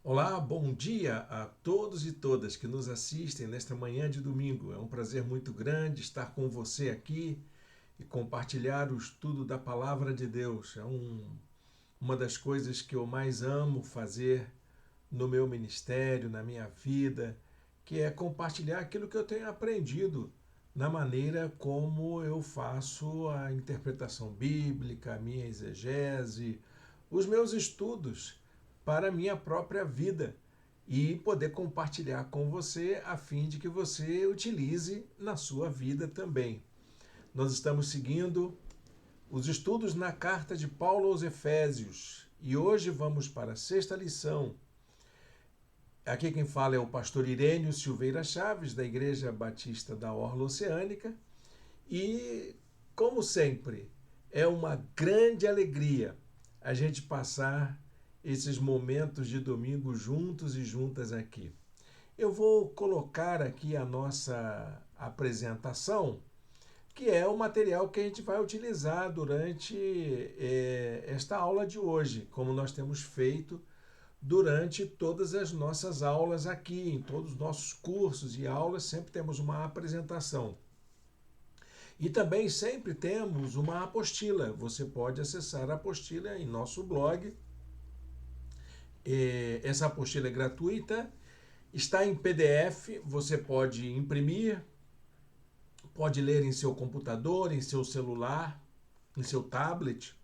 Olá, bom dia a todos e todas que nos assistem nesta manhã de domingo. É um prazer muito grande estar com você aqui e compartilhar o estudo da Palavra de Deus. Uma das coisas que eu mais amo fazer no meu ministério, na minha vida, que é compartilhar aquilo que eu tenho aprendido na maneira como eu faço a interpretação bíblica, a minha exegese, os meus estudos para a minha própria vida e poder compartilhar com você a fim de que você utilize na sua vida também. Nós estamos seguindo os estudos na carta de Paulo aos Efésios e hoje vamos para a sexta lição. Aqui quem fala é o pastor Irênio Silveira Chaves, da Igreja Batista da Orla Oceânica, e, como sempre, é uma grande alegria a gente passar esses momentos de domingo juntos e juntas aqui. Eu vou colocar aqui a nossa apresentação, que é o material que a gente vai utilizar durante esta aula de hoje, como nós temos feito durante todas as nossas aulas aqui, em todos os nossos cursos e aulas, sempre temos uma apresentação. E também sempre temos uma apostila. Você pode acessar a apostila em nosso blog. Essa apostila é gratuita, está em PDF, você pode imprimir, pode ler em seu computador, em seu celular, em seu tablet.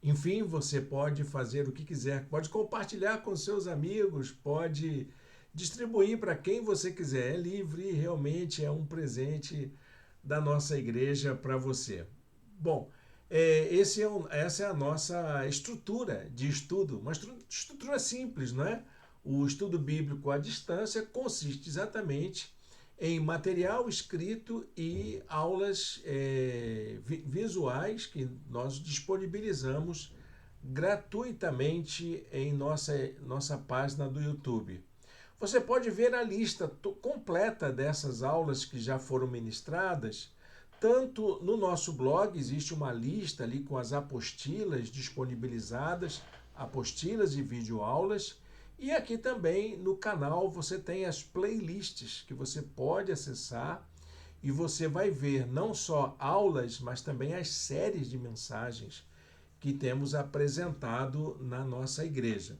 Enfim, você pode fazer o que quiser, pode compartilhar com seus amigos, pode distribuir para quem você quiser. É livre e realmente é um presente da nossa igreja para você. Bom, essa é a nossa estrutura de estudo, uma estrutura simples, não é? O estudo bíblico à distância consiste exatamente em material escrito e aulas visuais que nós disponibilizamos gratuitamente em nossa página do YouTube. Você pode ver a lista completa dessas aulas que já foram ministradas. Tanto no nosso blog existe uma lista ali com as apostilas disponibilizadas, apostilas e videoaulas, e aqui também no canal você tem as playlists que você pode acessar e você vai ver não só aulas, mas também as séries de mensagens que temos apresentado na nossa igreja.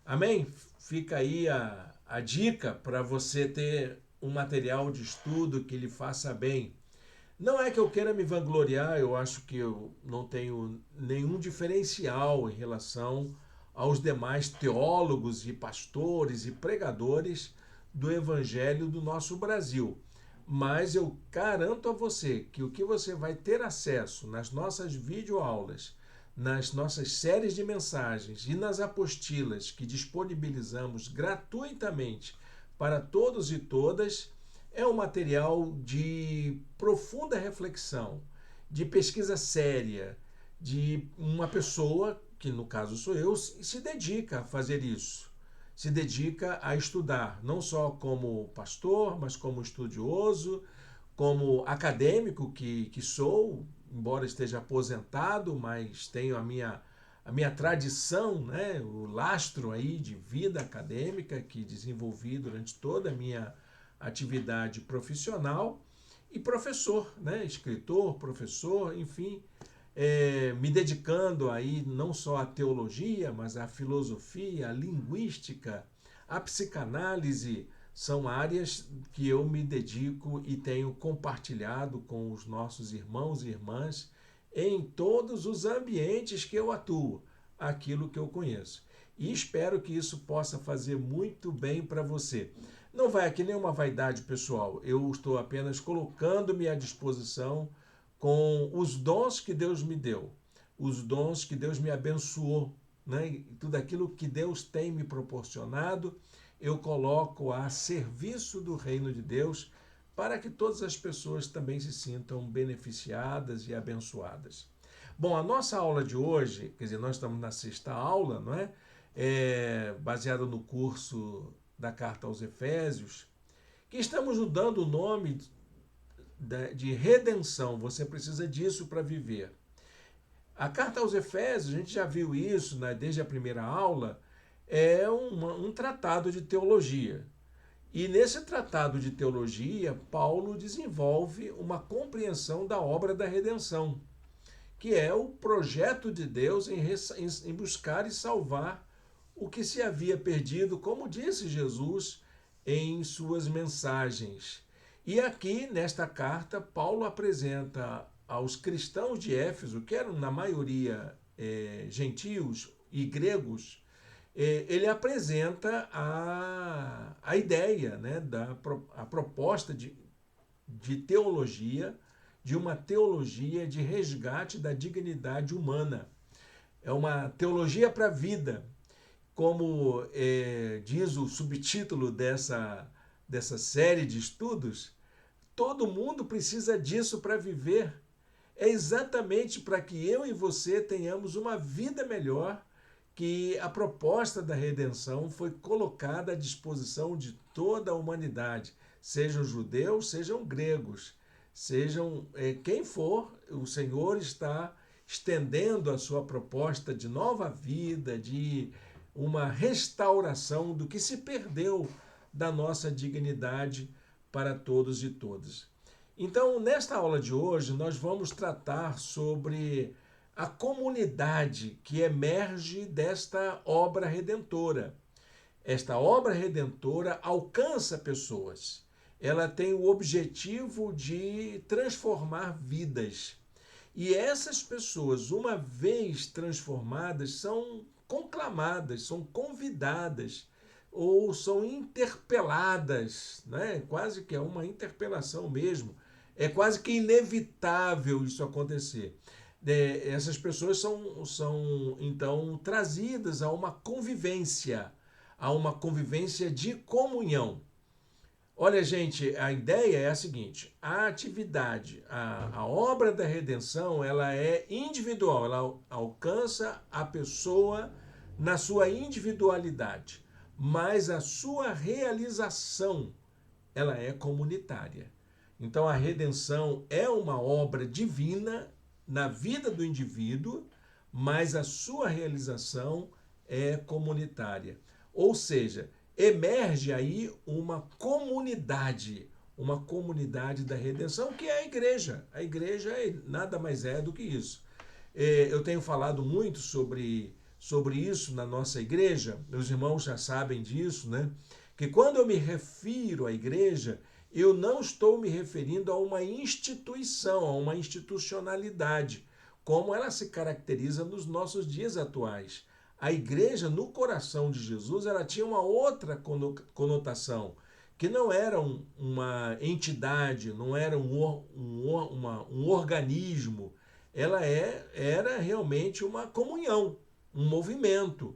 Amém? Fica aí a dica para você ter um material de estudo que lhe faça bem. Não é que eu queira me vangloriar, eu acho que eu não tenho nenhum diferencial em relação aos demais teólogos e pastores e pregadores do Evangelho do nosso Brasil. Mas eu garanto a você que o que você vai ter acesso nas nossas videoaulas, nas nossas séries de mensagens e nas apostilas que disponibilizamos gratuitamente para todos e todas é um material de profunda reflexão, de pesquisa séria, de uma pessoa, que no caso sou eu, se dedica a fazer isso. Se dedica a estudar, não só como pastor, mas como estudioso, como acadêmico que sou, embora esteja aposentado, mas tenho a minha tradição, né, o lastro aí de vida acadêmica que desenvolvi durante toda a minha atividade profissional e professor, né, escritor, professor, enfim, me dedicando aí não só à teologia, mas à filosofia, à linguística, à psicanálise, são áreas que eu me dedico e tenho compartilhado com os nossos irmãos e irmãs em todos os ambientes que eu atuo, aquilo que eu conheço. E espero que isso possa fazer muito bem para você. Não vai aqui nenhuma vaidade pessoal, eu estou apenas colocando-me à disposição com os dons que Deus me deu, os dons que Deus me abençoou, né? E tudo aquilo que Deus tem me proporcionado, eu coloco a serviço do reino de Deus para que todas as pessoas também se sintam beneficiadas e abençoadas. Bom, a nossa aula de hoje, quer dizer, nós estamos na sexta aula, não é? Baseada no curso da Carta aos Efésios, que estamos mudando o nome de redenção. Você precisa disso para viver. A carta aos Efésios, a gente já viu isso, né, desde a primeira aula, é um tratado de teologia. E nesse tratado de teologia, Paulo desenvolve uma compreensão da obra da redenção, que é o projeto de Deus em buscar e salvar o que se havia perdido, como disse Jesus em suas mensagens. E aqui, nesta carta, Paulo apresenta aos cristãos de Éfeso, que eram na maioria gentios e gregos, ele apresenta a ideia, né, a proposta de teologia, de uma teologia de resgate da dignidade humana. É uma teologia para a vida, como diz o subtítulo dessa série de estudos. Todo mundo precisa disso para viver. É exatamente para que eu e você tenhamos uma vida melhor que a proposta da redenção foi colocada à disposição de toda a humanidade, sejam judeus, sejam gregos, sejam quem for, o Senhor está estendendo a sua proposta de nova vida, de uma restauração do que se perdeu da nossa dignidade para todos e todas. Então, nesta aula de hoje, nós vamos tratar sobre a comunidade que emerge desta obra redentora. Esta obra redentora alcança pessoas. Ela tem o objetivo de transformar vidas. E essas pessoas, uma vez transformadas, são conclamadas, são convidadas ou são interpeladas, né? Quase que é uma interpelação mesmo. É quase que inevitável isso acontecer. Essas pessoas são então trazidas a uma convivência de comunhão. Olha, gente, a ideia é a seguinte: a atividade, a obra da redenção, ela é individual, ela alcança a pessoa na sua individualidade, mas a sua realização, ela é comunitária. Então, a redenção é uma obra divina na vida do indivíduo, mas a sua realização é comunitária. Ou seja, emerge aí uma comunidade da redenção, que é a igreja. A igreja nada mais é do que isso. Eu tenho falado muito sobre isso na nossa igreja, meus irmãos já sabem disso, né? Que quando eu me refiro à igreja, eu não estou me referindo a uma instituição, a uma institucionalidade, como ela se caracteriza nos nossos dias atuais. A igreja, no coração de Jesus, ela tinha uma outra conotação, que não era uma entidade, não era um organismo, ela era realmente uma comunhão, um movimento,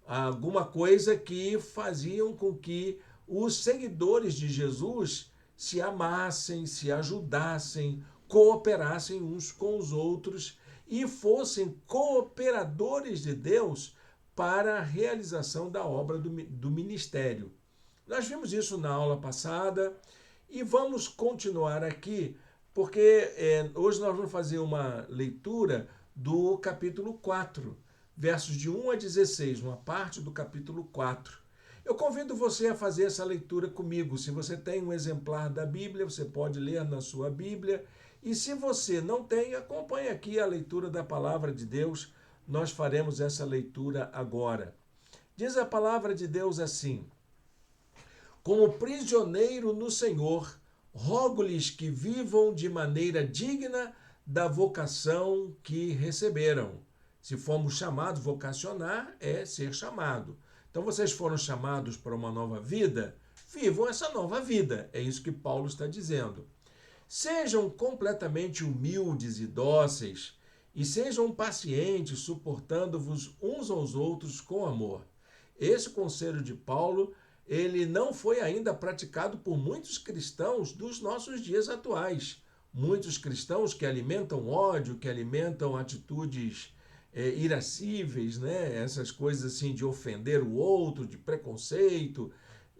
alguma coisa que faziam com que os seguidores de Jesus se amassem, se ajudassem, cooperassem uns com os outros e fossem cooperadores de Deus para a realização da obra do ministério. Nós vimos isso na aula passada e vamos continuar aqui, porque hoje nós vamos fazer uma leitura do capítulo 4, versos de 1 a 16, uma parte do capítulo 4. Eu convido você a fazer essa leitura comigo. Se você tem um exemplar da Bíblia, você pode ler na sua Bíblia. E se você não tem, acompanhe aqui a leitura da palavra de Deus. Nós faremos essa leitura agora. Diz a palavra de Deus assim: como prisioneiro no Senhor, rogo-lhes que vivam de maneira digna da vocação que receberam. Se formos chamados, vocacionar é ser chamado. Então vocês foram chamados para uma nova vida, vivam essa nova vida. É isso que Paulo está dizendo. Sejam completamente humildes e dóceis, e sejam pacientes, suportando-vos uns aos outros com amor. Esse conselho de Paulo, ele não foi ainda praticado por muitos cristãos dos nossos dias atuais. Muitos cristãos que alimentam ódio, que alimentam atitudes irascíveis, né? Essas coisas assim de ofender o outro, de preconceito,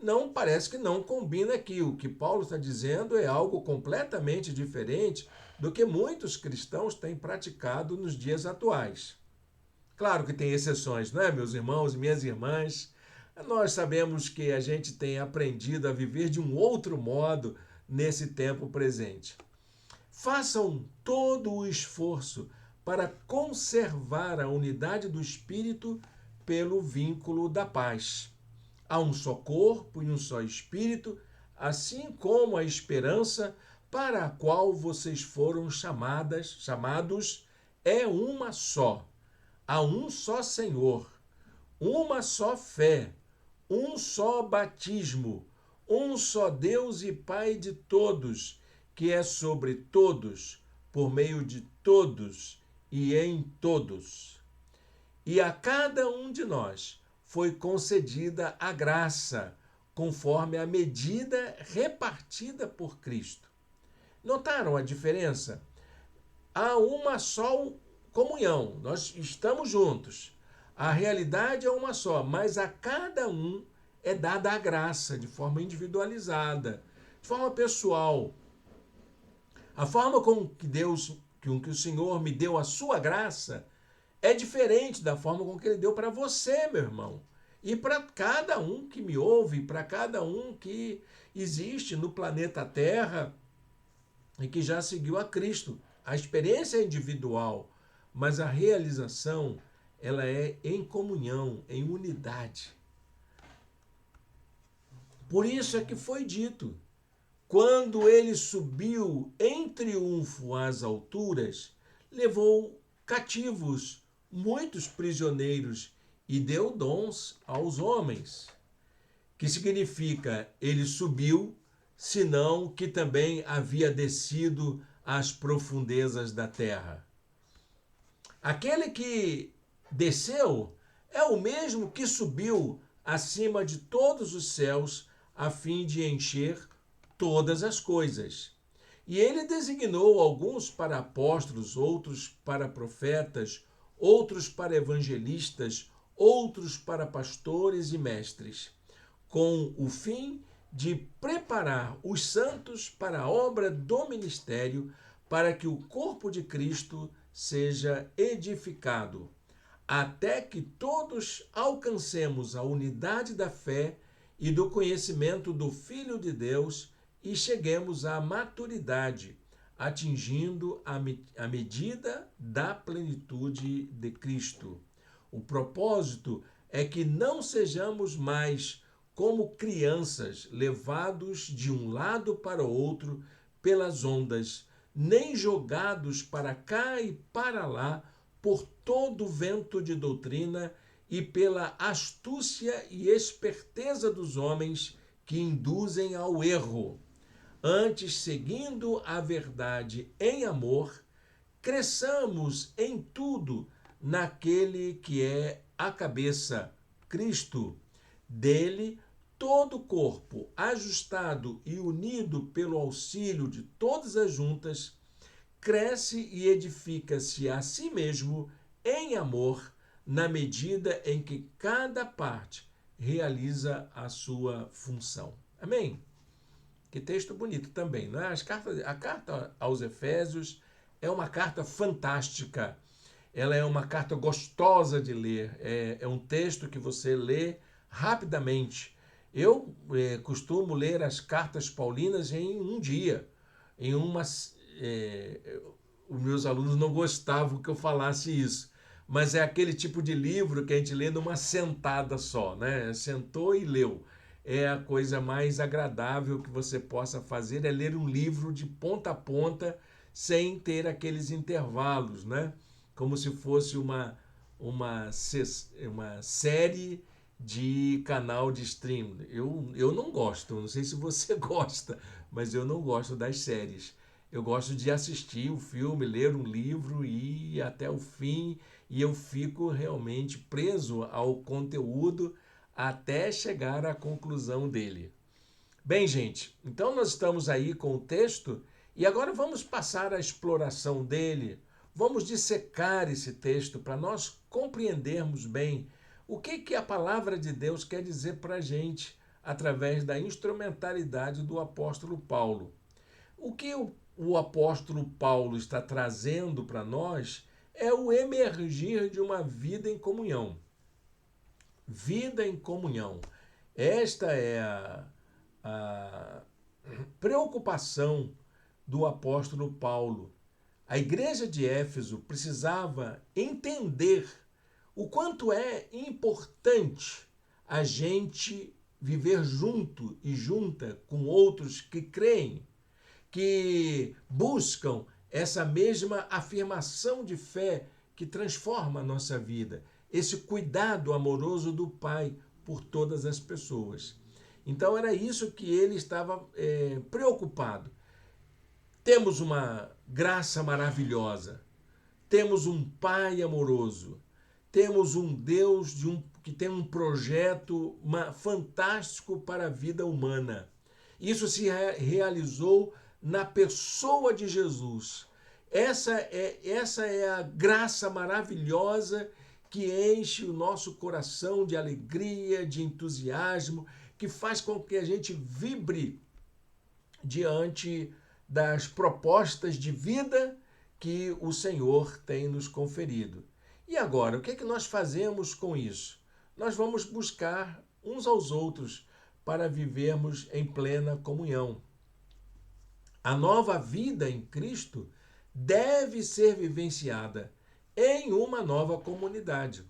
não parece que não combina aqui. O que Paulo está dizendo é algo completamente diferente do que muitos cristãos têm praticado nos dias atuais. Claro que tem exceções, não é, meus irmãos e minhas irmãs? Nós sabemos que a gente tem aprendido a viver de um outro modo nesse tempo presente. Façam todo o esforço para conservar a unidade do Espírito pelo vínculo da paz. Há um só corpo e um só Espírito, assim como a esperança para a qual vocês foram chamados é uma só. Há um só Senhor, uma só fé, um só batismo, um só Deus e Pai de todos, que é sobre todos, por meio de todos e em todos. E a cada um de nós foi concedida a graça, conforme a medida repartida por Cristo. Notaram a diferença? Há uma só comunhão, nós estamos juntos. A realidade é uma só, mas a cada um é dada a graça de forma individualizada, de forma pessoal. A forma com que o Senhor me deu a sua graça é diferente da forma com que ele deu para você, meu irmão. E para cada um que me ouve, para cada um que existe no planeta Terra e que já seguiu a Cristo. A experiência é individual, mas a realização ela é em comunhão, em unidade. Por isso é que foi dito, quando ele subiu em triunfo às alturas, levou cativos muitos prisioneiros e deu dons aos homens. Que significa, ele subiu, senão que também havia descido às profundezas da terra. Aquele que desceu é o mesmo que subiu acima de todos os céus a fim de encher todas as coisas. E ele designou alguns para apóstolos, outros para profetas, outros para evangelistas, outros para pastores e mestres, com o fim de preparar os santos para a obra do ministério, para que o corpo de Cristo seja edificado, até que todos alcancemos a unidade da fé e do conhecimento do Filho de Deus e cheguemos à maturidade, atingindo a medida da plenitude de Cristo. O propósito é que não sejamos mais como crianças levados de um lado para o outro pelas ondas, nem jogados para cá e para lá por todo vento de doutrina e pela astúcia e esperteza dos homens que induzem ao erro. Antes, seguindo a verdade em amor, cresçamos em tudo naquele que é a cabeça, Cristo. Dele, todo o corpo, ajustado e unido pelo auxílio de todas as juntas, cresce e edifica-se a si mesmo em amor, na medida em que cada parte realiza a sua função. Amém? Que texto bonito também, não é? A carta aos Efésios é uma carta fantástica. Ela é uma carta gostosa de ler. É um texto que você lê rapidamente. Eu costumo ler as cartas paulinas em um dia. Em uma, os meus alunos não gostavam que eu falasse isso, mas é aquele tipo de livro que a gente lê numa sentada só, né? Sentou e leu. É a coisa mais agradável que você possa fazer, é ler um livro de ponta a ponta, sem ter aqueles intervalos, né? Como se fosse uma série de canal de stream. Eu não gosto, não sei se você gosta, mas eu não gosto das séries. Eu gosto de assistir o filme, ler um livro e ir até o fim, e eu fico realmente preso ao conteúdo até chegar à conclusão dele. Bem, gente, então nós estamos aí com o texto e agora vamos passar a exploração dele. Vamos dissecar esse texto para nós compreendermos bem o que a palavra de Deus quer dizer para a gente através da instrumentalidade do apóstolo Paulo. O que o apóstolo Paulo está trazendo para nós é o emergir de uma vida em comunhão. vida em comunhão. Esta é a preocupação do apóstolo Paulo. A igreja de Éfeso precisava entender o quanto é importante a gente viver junto e junta com outros que creem, que buscam essa mesma afirmação de fé que transforma a nossa vida, esse cuidado amoroso do Pai por todas as pessoas. Então era isso que ele estava preocupado. Temos uma graça maravilhosa, temos um Pai amoroso, temos um Deus que tem um projeto fantástico para a vida humana. Isso se realizou na pessoa de Jesus. Essa é a graça maravilhosa que enche o nosso coração de alegria, de entusiasmo, que faz com que a gente vibre diante das propostas de vida que o Senhor tem nos conferido. E agora, o que é que nós fazemos com isso? Nós vamos buscar uns aos outros para vivermos em plena comunhão. A nova vida em Cristo deve ser vivenciada em uma nova comunidade.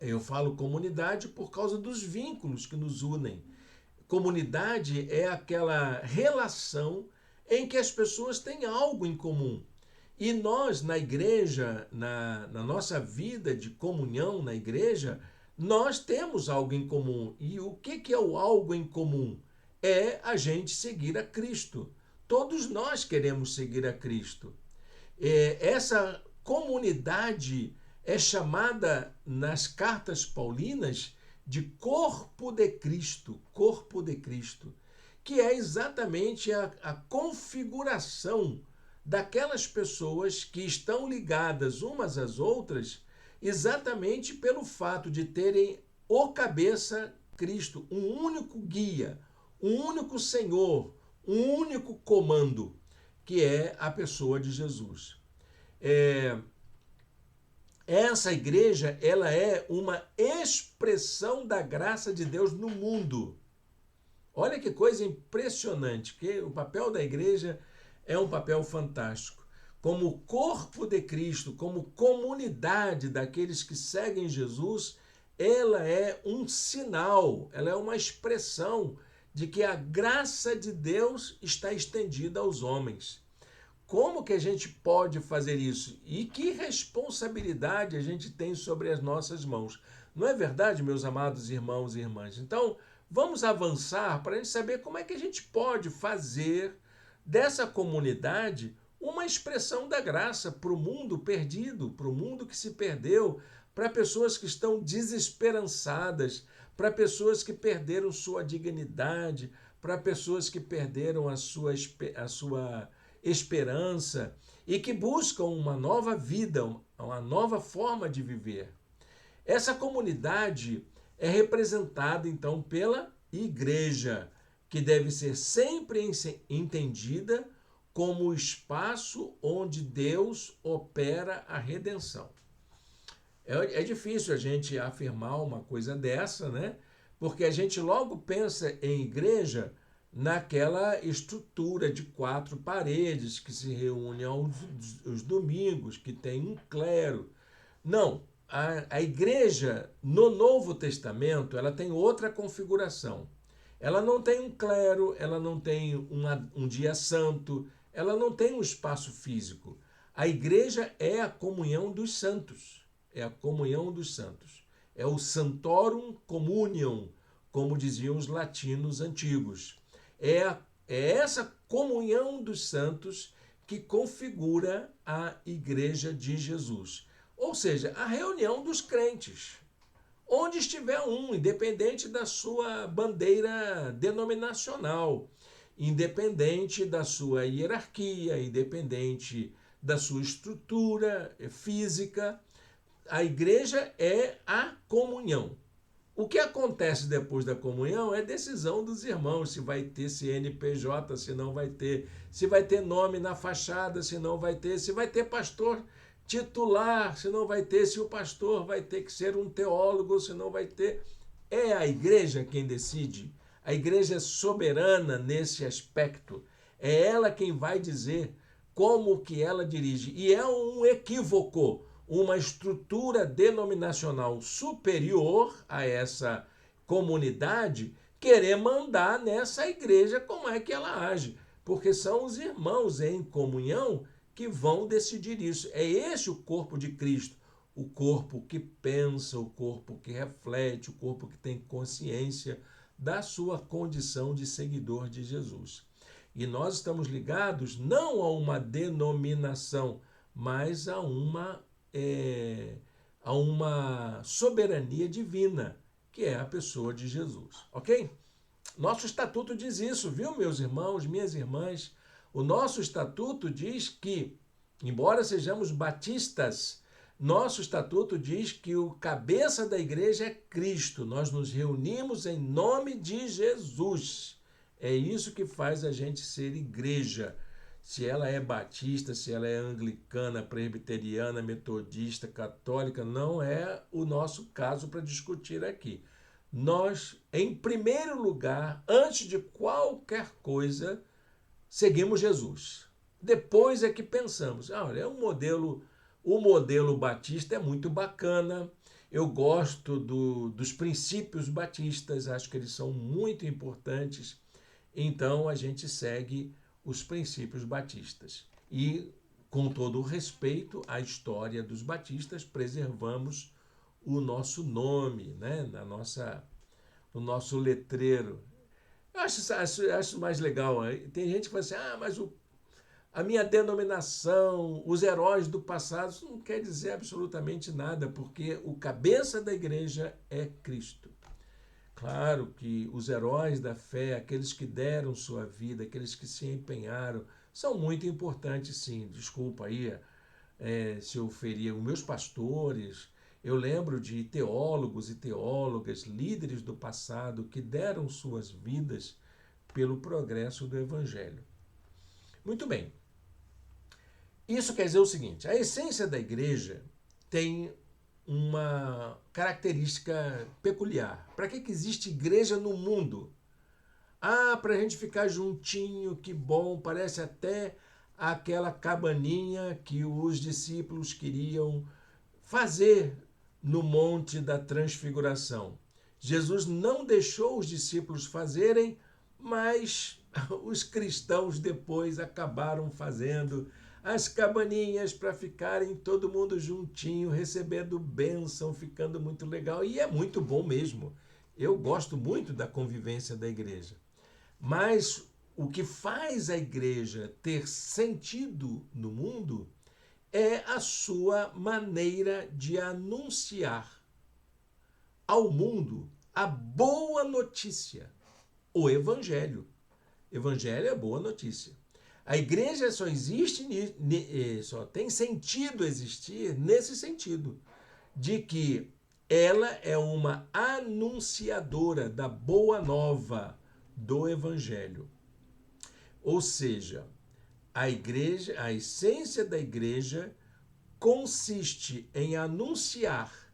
Eu falo comunidade por causa dos vínculos que nos unem. Comunidade é aquela relação em que as pessoas têm algo em comum. E nós, na igreja, na nossa vida de comunhão na igreja, nós temos algo em comum. E o que é o algo em comum? É a gente seguir a Cristo. Todos nós queremos seguir a Cristo. Essa comunidade é chamada nas cartas paulinas de corpo de Cristo, que é exatamente a configuração daquelas pessoas que estão ligadas umas às outras exatamente pelo fato de terem o cabeça Cristo, um único guia, um único Senhor, um único comando, que é a pessoa de Jesus. Essa igreja, ela é uma expressão da graça de Deus no mundo. Olha que coisa impressionante, que o papel da igreja é um papel fantástico. Como corpo de Cristo, como comunidade daqueles que seguem Jesus, ela é um sinal, ela é uma expressão de que a graça de Deus está estendida aos homens. Como que a gente pode fazer isso? E que responsabilidade a gente tem sobre as nossas mãos? Não é verdade, meus amados irmãos e irmãs? Então, vamos avançar para a gente saber como é que a gente pode fazer dessa comunidade uma expressão da graça para o mundo perdido, para o mundo que se perdeu, para pessoas que estão desesperançadas, para pessoas que perderam sua dignidade, para pessoas que perderam a sua esperança e que buscam uma nova vida, uma nova forma de viver. Essa comunidade é representada, então, pela igreja, que deve ser sempre entendida como o espaço onde Deus opera a redenção. É difícil a gente afirmar uma coisa dessa, né? Porque a gente logo pensa em igreja naquela estrutura de 4 paredes que se reúne aos domingos, que tem um clero. Não, a igreja no Novo Testamento ela tem outra configuração. Ela não tem um clero, ela não tem um dia santo, ela não tem um espaço físico. A igreja é a comunhão dos santos. É a comunhão dos santos. É o Santorum Communion, como diziam os latinos antigos. É essa comunhão dos santos que configura a igreja de Jesus. Ou seja, a reunião dos crentes. Onde estiver um, independente da sua bandeira denominacional, independente da sua hierarquia, independente da sua estrutura física, a igreja é a comunhão. O que acontece depois da comunhão é decisão dos irmãos, se vai ter CNPJ, se não vai ter, se vai ter nome na fachada, se não vai ter, se vai ter pastor titular, se não vai ter, se o pastor vai ter que ser um teólogo, se não vai ter. É a igreja quem decide. A igreja é soberana nesse aspecto. É ela quem vai dizer como que ela dirige. E é um equívoco, uma estrutura denominacional superior a essa comunidade querer mandar nessa igreja como é que ela age. Porque são os irmãos em comunhão que vão decidir isso. É esse o corpo de Cristo. O corpo que pensa, o corpo que reflete, o corpo que tem consciência da sua condição de seguidor de Jesus. E nós estamos ligados não a uma denominação, mas a uma soberania divina, que é a pessoa de Jesus. Ok? Nosso estatuto diz isso, viu, meus irmãos, minhas irmãs? O nosso estatuto diz que, embora sejamos batistas, nosso estatuto diz que o cabeça da igreja é Cristo. Nós nos reunimos em nome de Jesus. É isso que faz a gente ser igreja. Se ela é batista, se ela é anglicana, presbiteriana, metodista, católica, não é o nosso caso para discutir aqui. Nós, em primeiro lugar, antes de qualquer coisa, seguimos Jesus. Depois é que pensamos, olha, o modelo batista é muito bacana, eu gosto dos princípios batistas, acho que eles são muito importantes, então a gente segue os princípios batistas. E, com todo o respeito à história dos batistas, preservamos o nosso nome, né? No nosso letreiro. Eu acho mais legal. Tem gente que fala assim, mas a minha denominação, os heróis do passado, isso não quer dizer absolutamente nada, porque o cabeça da igreja é Cristo. Claro que os heróis da fé, aqueles que deram sua vida, aqueles que se empenharam, são muito importantes, sim. Desculpa aí se eu feria os meus pastores. Eu lembro de teólogos e teólogas, líderes do passado, que deram suas vidas pelo progresso do Evangelho. Muito bem. Isso quer dizer o seguinte: a essência da igreja tem uma característica peculiar. Para que existe igreja no mundo? Para a gente ficar juntinho, que bom, parece até aquela cabaninha que os discípulos queriam fazer no Monte da Transfiguração. Jesus não deixou os discípulos fazerem, mas os cristãos depois acabaram fazendo as cabaninhas para ficarem todo mundo juntinho, recebendo bênção, ficando muito legal. E é muito bom mesmo. Eu gosto muito da convivência da igreja. Mas o que faz a igreja ter sentido no mundo é a sua maneira de anunciar ao mundo a boa notícia, o Evangelho. Evangelho é boa notícia. A igreja só existe, só tem sentido existir nesse sentido, de que ela é uma anunciadora da boa nova do Evangelho. Ou seja, a igreja, a essência da igreja consiste em anunciar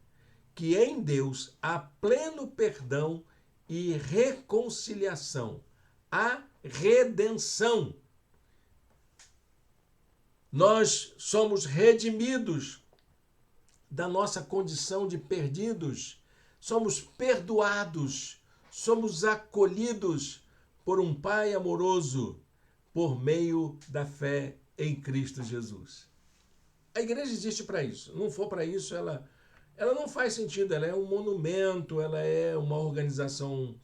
que em Deus há pleno perdão e reconciliação, há redenção. Nós somos redimidos da nossa condição de perdidos, somos perdoados, somos acolhidos por um Pai amoroso por meio da fé em Cristo Jesus. A igreja existe para isso. Não for para isso, ela não faz sentido. Ela é um monumento, ela é uma organização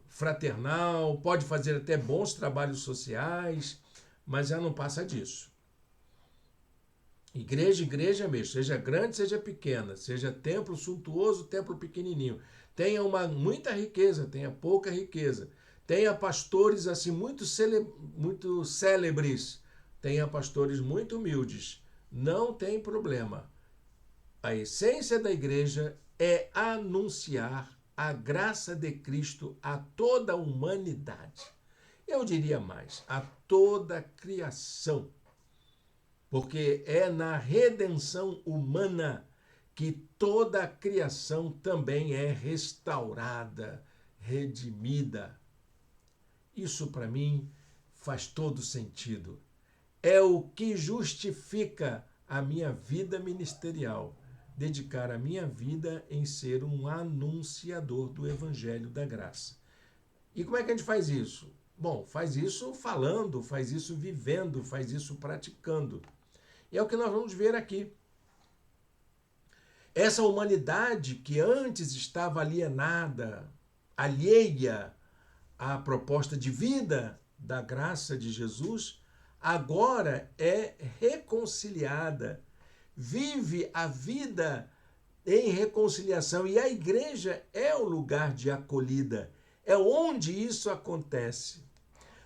fraternal, pode fazer até bons trabalhos sociais, mas já não passa disso. Igreja mesmo, seja grande, seja pequena, seja templo suntuoso, templo pequenininho, tenha muita riqueza, tenha pouca riqueza, tenha pastores assim muito célebres, tenha pastores muito humildes, não tem problema. A essência da igreja é anunciar a graça de Cristo a toda a humanidade. Eu diria mais, a toda a criação. porque é na redenção humana que toda a criação também é restaurada, redimida. Isso para mim faz todo sentido. É o que justifica a minha vida ministerial, dedicar a minha vida em ser um anunciador do Evangelho da Graça. E como é que a gente faz isso? Bom, faz isso falando, faz isso vivendo, faz isso praticando. E é o que nós vamos ver aqui. Essa humanidade que antes estava alienada, alheia à proposta de vida da graça de Jesus, agora é reconciliada, vive a vida em reconciliação. E a igreja é o lugar de acolhida, é onde isso acontece.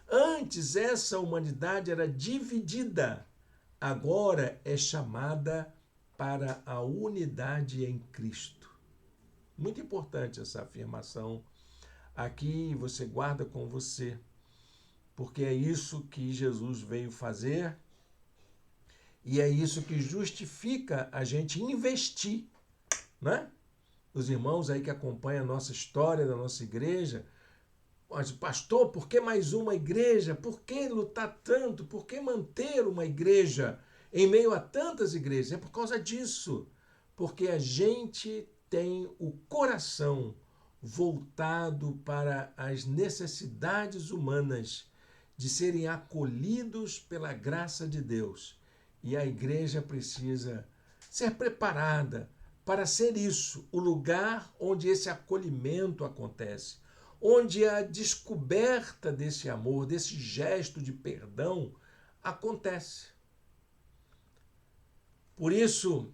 Antes, essa humanidade era dividida, agora é chamada para a unidade em Cristo. Muito importante essa afirmação. Aqui você guarda com você, porque é isso que Jesus veio fazer e é isso que justifica a gente investir, né? Os irmãos aí que acompanham a nossa história da nossa igreja, mas, pastor, por que mais uma igreja? Por que lutar tanto? Por que manter uma igreja em meio a tantas igrejas? É por causa disso, porque a gente tem o coração voltado para as necessidades humanas de serem acolhidos pela graça de Deus. E a igreja precisa ser preparada para ser isso, o lugar onde esse acolhimento acontece, onde a descoberta desse amor, desse gesto de perdão acontece. Por isso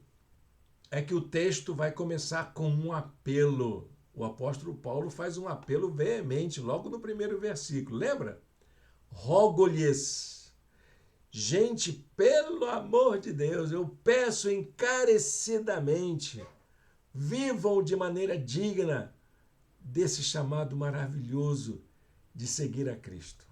é que o texto vai começar com um apelo. O apóstolo Paulo faz um apelo veemente logo no primeiro versículo. Lembra? Rogo-lhes. Gente, pelo amor de Deus, eu peço encarecidamente, vivam de maneira digna desse chamado maravilhoso de seguir a Cristo.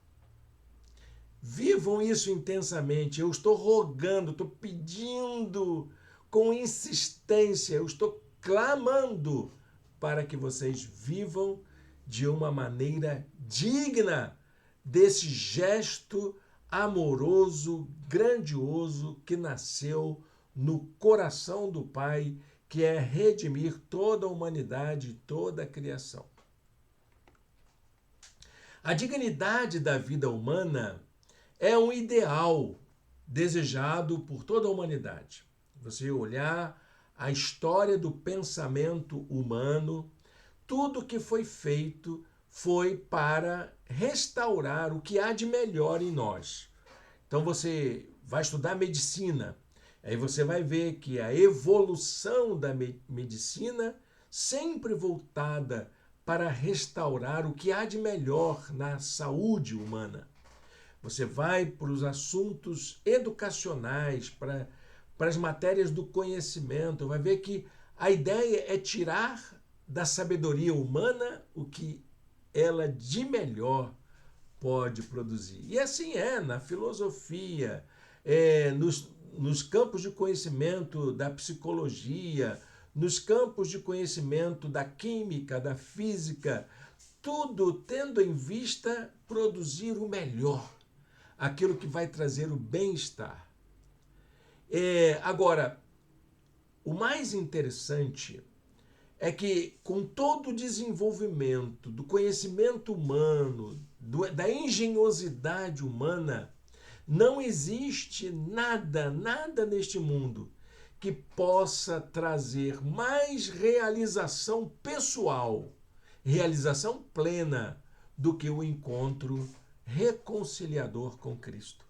Vivam isso intensamente. Eu estou rogando, estou pedindo com insistência, eu estou clamando para que vocês vivam de uma maneira digna desse gesto amoroso, grandioso que nasceu no coração do Pai, que é redimir toda a humanidade, toda a criação. A dignidade da vida humana é um ideal desejado por toda a humanidade. Você olhar a história do pensamento humano, tudo que foi feito foi para restaurar o que há de melhor em nós. Então você vai estudar medicina, aí você vai ver que a evolução da medicina sempre voltada para restaurar o que há de melhor na saúde humana. Você vai para os assuntos educacionais, para as matérias do conhecimento, vai ver que a ideia é tirar da sabedoria humana o que ela de melhor pode produzir. E assim é na filosofia, nos campos de conhecimento da psicologia, nos campos de conhecimento da química, da física, tudo tendo em vista produzir o melhor, aquilo que vai trazer o bem-estar. Agora, o mais interessante é que, com todo o desenvolvimento do conhecimento humano, da engenhosidade humana, não existe nada neste mundo que possa trazer mais realização pessoal, realização plena, do que o encontro reconciliador com Cristo.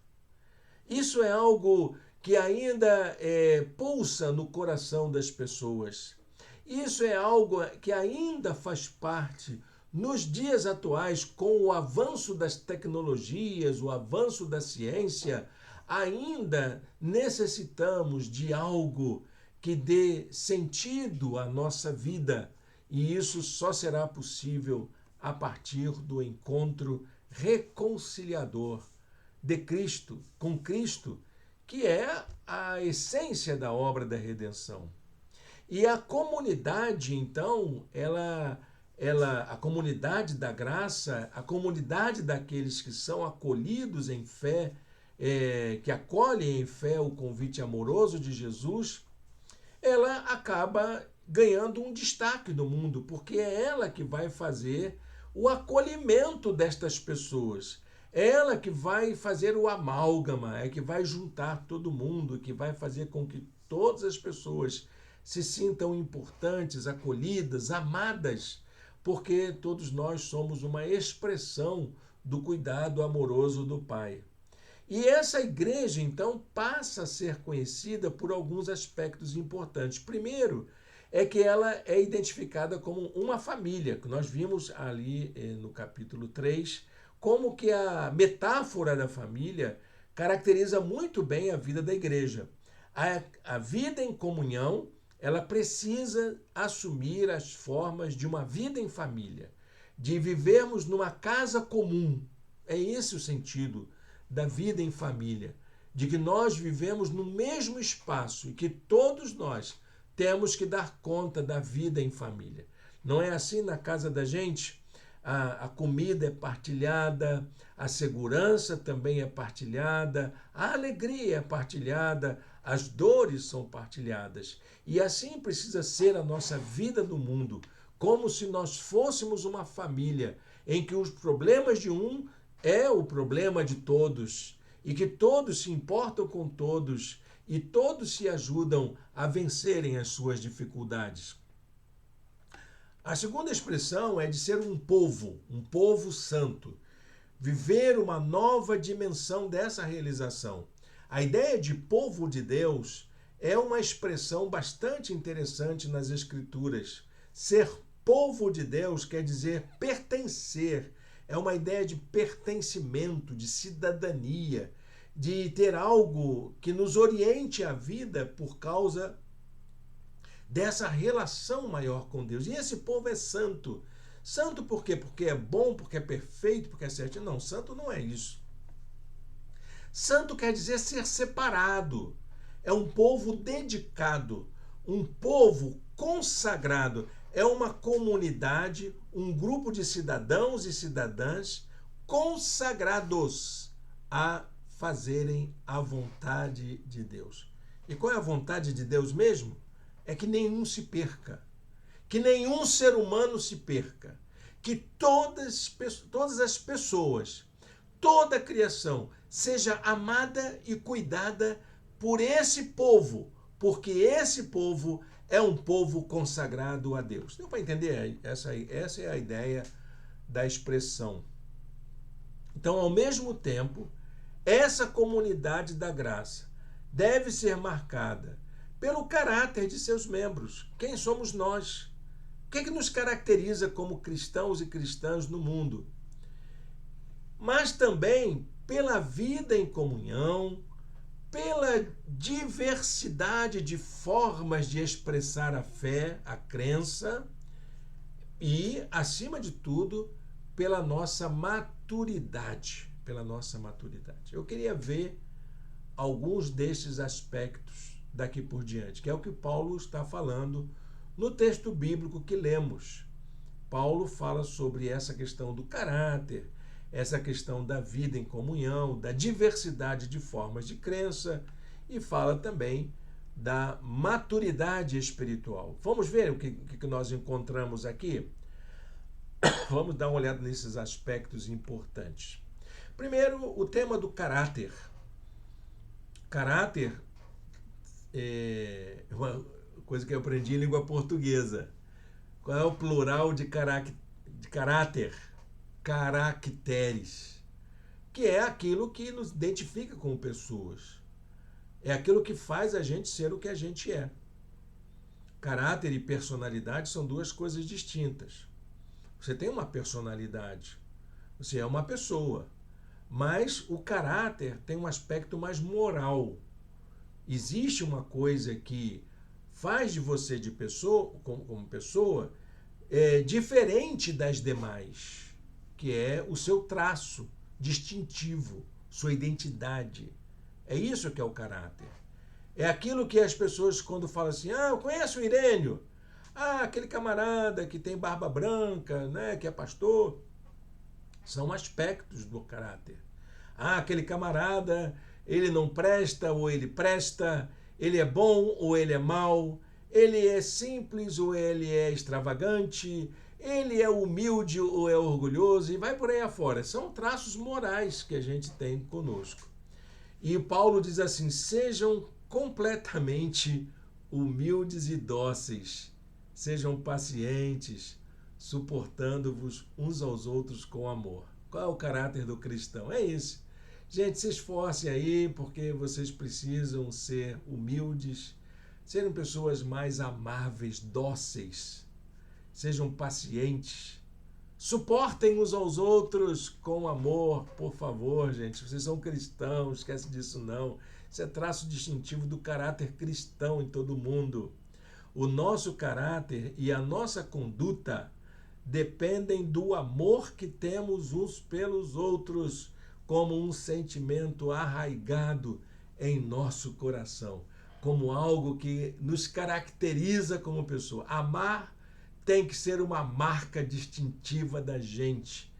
Isso é algo que ainda pulsa no coração das pessoas. Isso é algo que ainda faz parte, nos dias atuais, com o avanço das tecnologias, o avanço da ciência, ainda necessitamos de algo que dê sentido à nossa vida. E isso só será possível a partir do encontro reconciliador de Cristo, com Cristo, que é a essência da obra da redenção. E a comunidade, então, a comunidade da graça, a comunidade daqueles que são acolhidos em fé, que acolhem em fé o convite amoroso de Jesus, ela acaba ganhando um destaque no mundo, porque é ela que vai fazer o acolhimento destas pessoas. É ela que vai fazer o amálgama, é que vai juntar todo mundo, que vai fazer com que todas as pessoas se sintam importantes, acolhidas, amadas, porque todos nós somos uma expressão do cuidado amoroso do Pai. E essa igreja, então, passa a ser conhecida por alguns aspectos importantes. Primeiro, é que ela é identificada como uma família, que nós vimos ali no capítulo 3, como que a metáfora da família caracteriza muito bem a vida da igreja. A vida em comunhão, ela precisa assumir as formas de uma vida em família, de vivermos numa casa comum. É esse o sentido da vida em família, de que nós vivemos no mesmo espaço e que todos nós temos que dar conta da vida em família. Não é assim na casa da gente? A comida é partilhada, a segurança também é partilhada, a alegria é partilhada, as dores são partilhadas. E assim precisa ser a nossa vida no mundo, como se nós fôssemos uma família em que os problemas de um é o problema de todos e que todos se importam com todos e todos se ajudam a vencerem as suas dificuldades. A segunda expressão é de ser um povo santo, viver uma nova dimensão dessa realização. A ideia de povo de Deus é uma expressão bastante interessante nas Escrituras. Ser povo de Deus quer dizer pertencer. É uma ideia de pertencimento, de cidadania, de ter algo que nos oriente a vida por causa dessa relação maior com Deus. E esse povo é santo. Santo por quê? Porque é bom, porque é perfeito, porque é certo. Não, santo não é isso. Santo quer dizer ser separado. É um povo dedicado, um povo consagrado. É uma comunidade, um grupo de cidadãos e cidadãs consagrados a fazerem a vontade de Deus. E qual é a vontade de Deus mesmo? É que nenhum se perca, que nenhum ser humano se perca, que todas as pessoas, toda a criação seja amada e cuidada por esse povo, porque esse povo é um povo consagrado a Deus. Deu para entender? Essa é a ideia da expressão. Então, ao mesmo tempo, essa comunidade da graça deve ser marcada pelo caráter de seus membros. Quem somos nós? O que nos caracteriza como cristãos e cristãs no mundo? Mas também pela vida em comunhão, pela diversidade de formas de expressar a fé, a crença e, acima de tudo, pela nossa maturidade. Eu queria ver alguns destes aspectos daqui por diante, que é o que Paulo está falando no texto bíblico que lemos. Paulo fala sobre essa questão do caráter, essa questão da vida em comunhão, da diversidade de formas de crença e fala também da maturidade espiritual. Vamos ver o que nós encontramos aqui? Vamos dar uma olhada nesses aspectos importantes. Primeiro, o tema do caráter. Caráter é uma coisa que eu aprendi em língua portuguesa. Qual é o plural de caráter? Caracteres, que é aquilo que nos identifica como pessoas. É aquilo que faz a gente ser o que a gente é. Caráter e personalidade são duas coisas distintas. Você tem uma personalidade, você é uma pessoa, mas o caráter tem um aspecto mais moral. Existe uma coisa que faz de você de pessoa, como pessoa diferente das demais, que é o seu traço distintivo, sua identidade. É isso que é o caráter. É aquilo que as pessoas, quando falam assim, eu conheço o Irênio. Aquele camarada que tem barba branca, né, que é pastor. São aspectos do caráter. Aquele camarada, ele não presta ou ele presta, ele é bom ou ele é mau, ele é simples ou ele é extravagante, ele é humilde ou é orgulhoso, e vai por aí afora. São traços morais que a gente tem conosco. E Paulo diz assim: sejam completamente humildes e dóceis, sejam pacientes, suportando-vos uns aos outros com amor. Qual é o caráter do cristão? É esse. Gente, se esforcem aí, porque vocês precisam ser humildes, serem pessoas mais amáveis, dóceis, sejam pacientes, suportem uns aos outros com amor, por favor, gente. Vocês são cristãos, esquece disso não. Isso é traço distintivo do caráter cristão em todo mundo. O nosso caráter e a nossa conduta dependem do amor que temos uns pelos outros, como um sentimento arraigado em nosso coração, como algo que nos caracteriza como pessoa. Amar tem que ser uma marca distintiva da gente,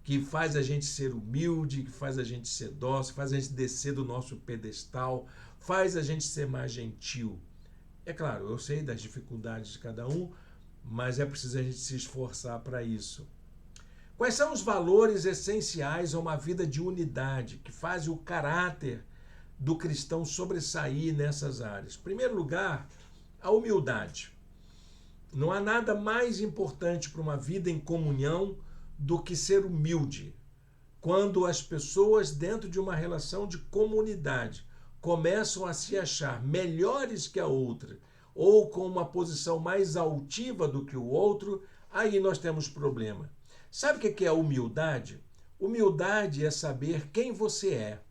que faz a gente ser humilde, que faz a gente ser dócil, faz a gente descer do nosso pedestal, faz a gente ser mais gentil. É claro, eu sei das dificuldades de cada um, mas é preciso a gente se esforçar para isso. Quais são os valores essenciais a uma vida de unidade, que fazem o caráter do cristão sobressair nessas áreas? Em primeiro lugar, a humildade. Não há nada mais importante para uma vida em comunhão do que ser humilde. Quando as pessoas, dentro de uma relação de comunidade, começam a se achar melhores que a outra, ou com uma posição mais altiva do que o outro, aí nós temos problema. Sabe o que é humildade? Humildade é saber quem você é.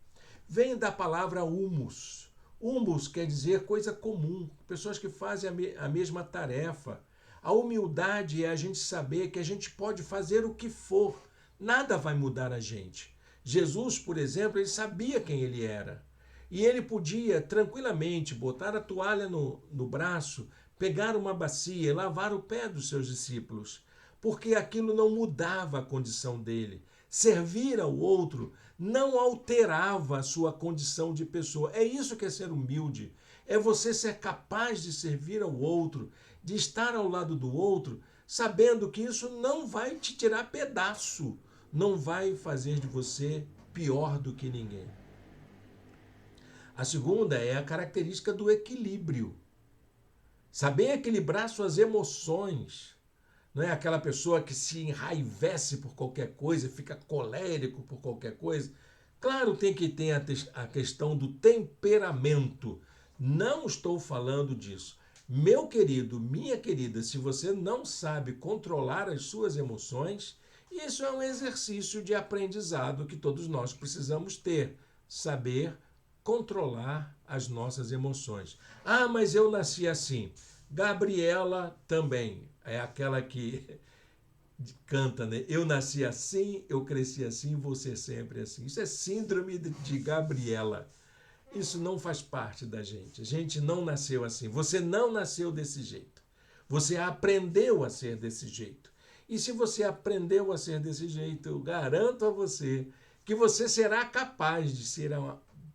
Vem da palavra humus. Humus quer dizer coisa comum, pessoas que fazem a mesma tarefa. A humildade é a gente saber que a gente pode fazer o que for, nada vai mudar a gente. Jesus, por exemplo, ele sabia quem ele era. E ele podia tranquilamente botar a toalha no braço, pegar uma bacia e lavar o pé dos seus discípulos, porque aquilo não mudava a condição dele. Servir ao outro não alterava a sua condição de pessoa. É isso que é ser humilde. É você ser capaz de servir ao outro, de estar ao lado do outro, sabendo que isso não vai te tirar pedaço, não vai fazer de você pior do que ninguém. A segunda é a característica do equilíbrio. Saber equilibrar suas emoções. Não é aquela pessoa que se enraivece por qualquer coisa, fica colérico por qualquer coisa. Claro, tem que ter a questão do temperamento. Não estou falando disso. Meu querido, minha querida, se você não sabe controlar as suas emoções, isso é um exercício de aprendizado que todos nós precisamos ter. Saber controlar as nossas emoções. Mas eu nasci assim. Gabriela também é aquela que canta, né? Eu nasci assim, eu cresci assim, vou ser sempre assim. Isso é síndrome de Gabriela. Isso não faz parte da gente. A gente não nasceu assim. Você não nasceu desse jeito. Você aprendeu a ser desse jeito. E se você aprendeu a ser desse jeito, eu garanto a você que você será capaz de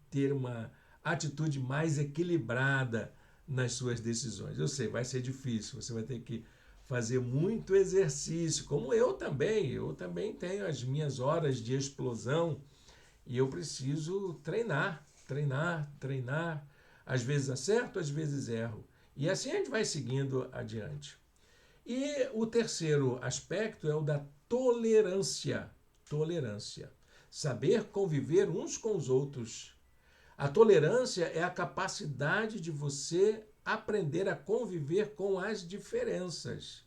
ter uma atitude mais equilibrada nas suas decisões. Eu sei, vai ser difícil, você vai ter que fazer muito exercício, como eu também. Eu também tenho as minhas horas de explosão e eu preciso treinar. Às vezes acerto, às vezes erro. E assim a gente vai seguindo adiante. E o terceiro aspecto é o da tolerância. Tolerância. Saber conviver uns com os outros. A tolerância é a capacidade de você aprender a conviver com as diferenças.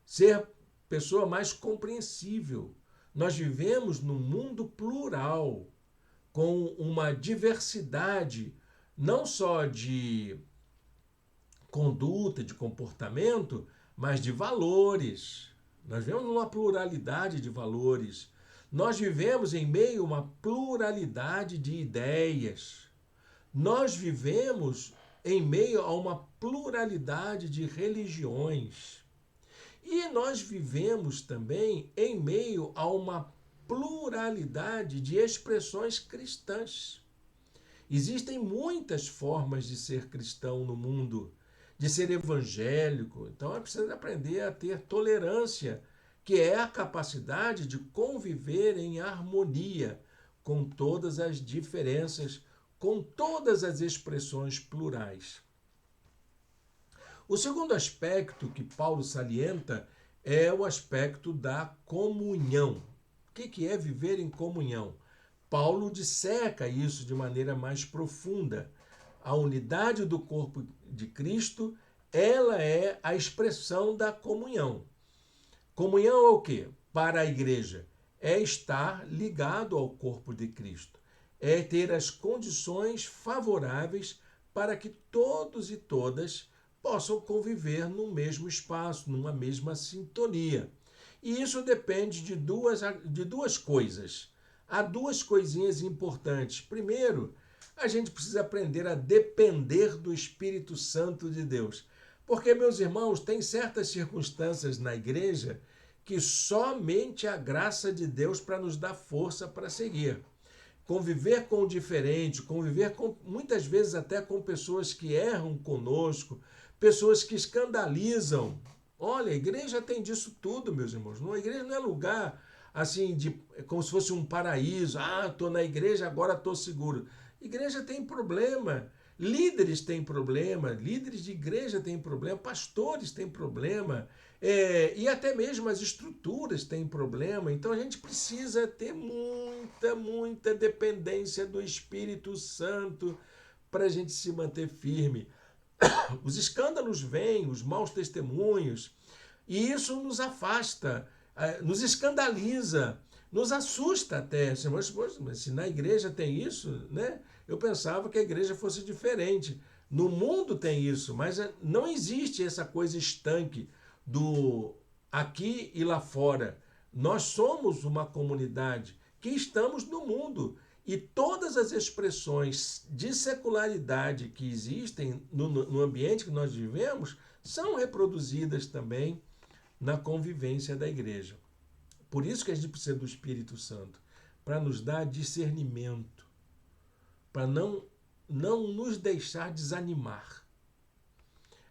Ser pessoa mais compreensível. Nós vivemos num mundo plural, com uma diversidade não só de conduta, de comportamento, mas de valores. Nós vivemos numa pluralidade de valores. Nós vivemos em meio a uma pluralidade de ideias. Nós vivemos em meio a uma pluralidade de religiões. E nós vivemos também em meio a uma pluralidade de expressões cristãs. Existem muitas formas de ser cristão no mundo, de ser evangélico. Então é preciso aprender a ter tolerância, que é a capacidade de conviver em harmonia com todas as diferenças, com todas as expressões plurais. O segundo aspecto que Paulo salienta é o aspecto da comunhão. O que é viver em comunhão? Paulo disseca isso de maneira mais profunda. A unidade do corpo de Cristo, ela é a expressão da comunhão. Comunhão é o quê? Para a igreja, é estar ligado ao corpo de Cristo. É ter as condições favoráveis para que todos e todas possam conviver no mesmo espaço, numa mesma sintonia. E isso depende de duas coisas. Há duas coisinhas importantes. Primeiro, a gente precisa aprender a depender do Espírito Santo de Deus. Porque, meus irmãos, tem certas circunstâncias na igreja que somente a graça de Deus para nos dar força para seguir. Conviver com o diferente, conviver com, muitas vezes até com pessoas que erram conosco, pessoas que escandalizam. Olha, a igreja tem disso tudo, meus irmãos. A igreja não é lugar assim de como se fosse um paraíso. Ah, estou na igreja, agora estou seguro. Igreja tem problema. Líderes têm problema, líderes de igreja têm problema, pastores têm problema, e até mesmo as estruturas têm problema. Então a gente precisa ter muita dependência do Espírito Santo para a gente se manter firme. Os escândalos vêm, os maus testemunhos, e isso nos afasta, nos escandaliza, nos assusta até. Mas se na igreja tem isso, né? Eu pensava que a igreja fosse diferente. No mundo tem isso, mas não existe essa coisa estanque do aqui e lá fora. Nós somos uma comunidade que estamos no mundo. E todas as expressões de secularidade que existem no ambiente que nós vivemos são reproduzidas também na convivência da igreja. Por isso que a gente precisa do Espírito Santo, para nos dar discernimento, para não nos deixar desanimar.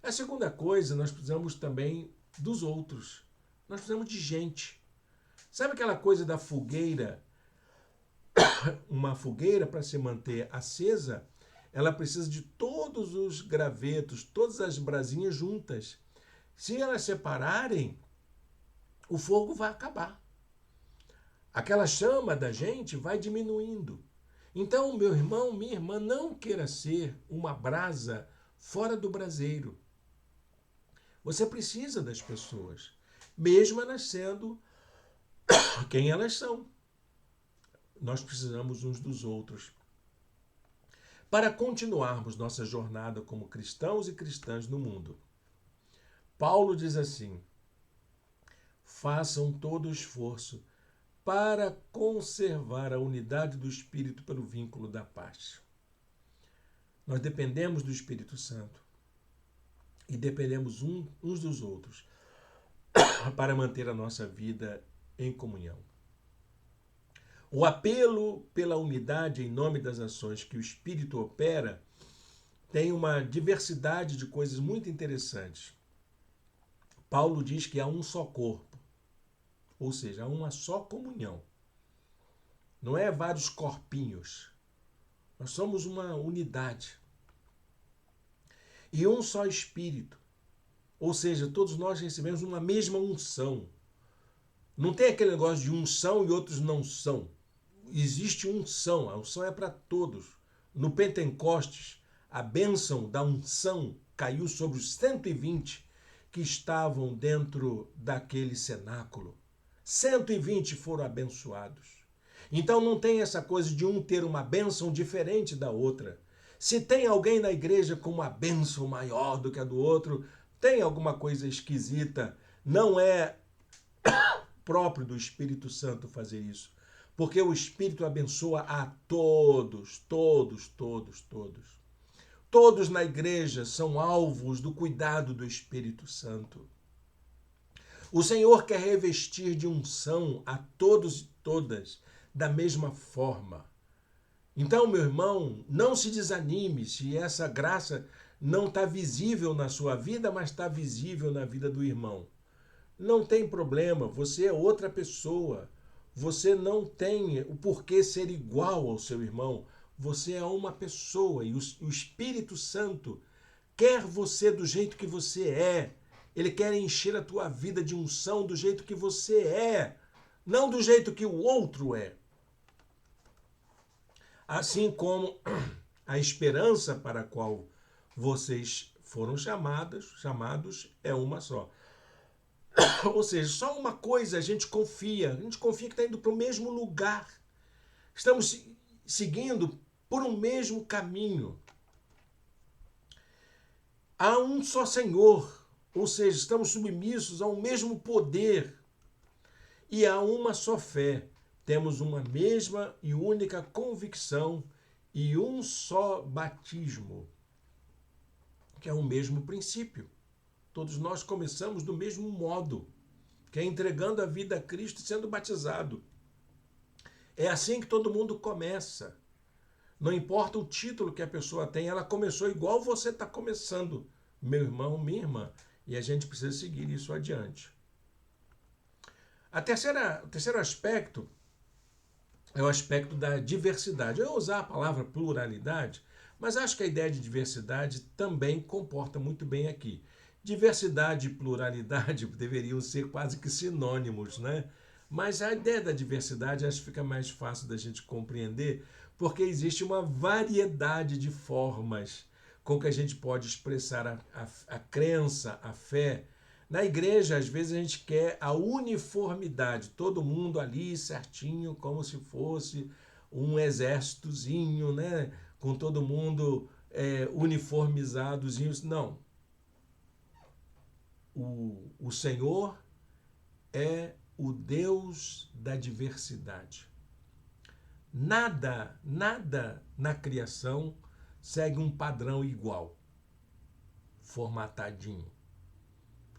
A segunda coisa, nós precisamos também dos outros. Nós precisamos de gente. Sabe aquela coisa da fogueira? Uma fogueira, para se manter acesa, ela precisa de todos os gravetos, todas as brasinhas juntas. Se elas separarem, o fogo vai acabar. Aquela chama da gente vai diminuindo. Então, meu irmão, minha irmã, não queira ser uma brasa fora do braseiro. Você precisa das pessoas, mesmo elas sendo quem elas são. Nós precisamos uns dos outros para continuarmos nossa jornada como cristãos e cristãs no mundo. Paulo diz assim: façam todo o esforço para conservar a unidade do Espírito pelo vínculo da paz. Nós dependemos do Espírito Santo e dependemos uns dos outros para manter a nossa vida em comunhão. O apelo pela unidade em nome das ações que o Espírito opera tem uma diversidade de coisas muito interessantes. Paulo diz que há um só corpo, ou seja, há uma só comunhão. Não é vários corpinhos. Nós somos uma unidade. E um só Espírito, ou seja, todos nós recebemos uma mesma unção. Não tem aquele negócio de uns são e outros não são. Existe unção, a unção é para todos. No Pentecostes, a bênção da unção caiu sobre os 120 que estavam dentro daquele cenáculo. 120 foram abençoados. Então não tem essa coisa de um ter uma bênção diferente da outra. Se tem alguém na igreja com uma bênção maior do que a do outro, tem alguma coisa esquisita. Não é próprio do Espírito Santo fazer isso. Porque o Espírito abençoa a todos, todos. Todos na igreja são alvos do cuidado do Espírito Santo. O Senhor quer revestir de unção a todos e todas da mesma forma. Então, meu irmão, não se desanime se essa graça não está visível na sua vida, mas está visível na vida do irmão. Não tem problema, você é outra pessoa. Você não tem o porquê ser igual ao seu irmão. Você é uma pessoa e o Espírito Santo quer você do jeito que você é. Ele quer encher a tua vida de unção do jeito que você é, não do jeito que o outro é. Assim como a esperança para a qual vocês foram chamados é uma só. Ou seja, só uma coisa a gente confia que está indo para o mesmo lugar. Estamos seguindo por um mesmo caminho. Há um só Senhor, ou seja, estamos submissos ao mesmo poder. E há uma só fé. Temos uma mesma e única convicção e um só batismo, que é o mesmo princípio. Todos nós começamos do mesmo modo, que é entregando a vida a Cristo e sendo batizado. É assim que todo mundo começa. Não importa o título que a pessoa tem, ela começou igual você está começando, meu irmão, minha irmã. E a gente precisa seguir isso adiante. O terceiro aspecto é o aspecto da diversidade. Eu ia usar a palavra pluralidade, mas acho que a ideia de diversidade também comporta muito bem aqui. Diversidade e pluralidade deveriam ser quase que sinônimos, né? Mas a ideia da diversidade acho que fica mais fácil da gente compreender, porque existe uma variedade de formas com que a gente pode expressar a crença, a fé. Na igreja, às vezes, a gente quer a uniformidade, todo mundo ali certinho, como se fosse um exércitozinho, né? Com todo mundo uniformizadozinho. Não. O Senhor é o Deus da diversidade. Nada na criação segue um padrão igual, formatadinho.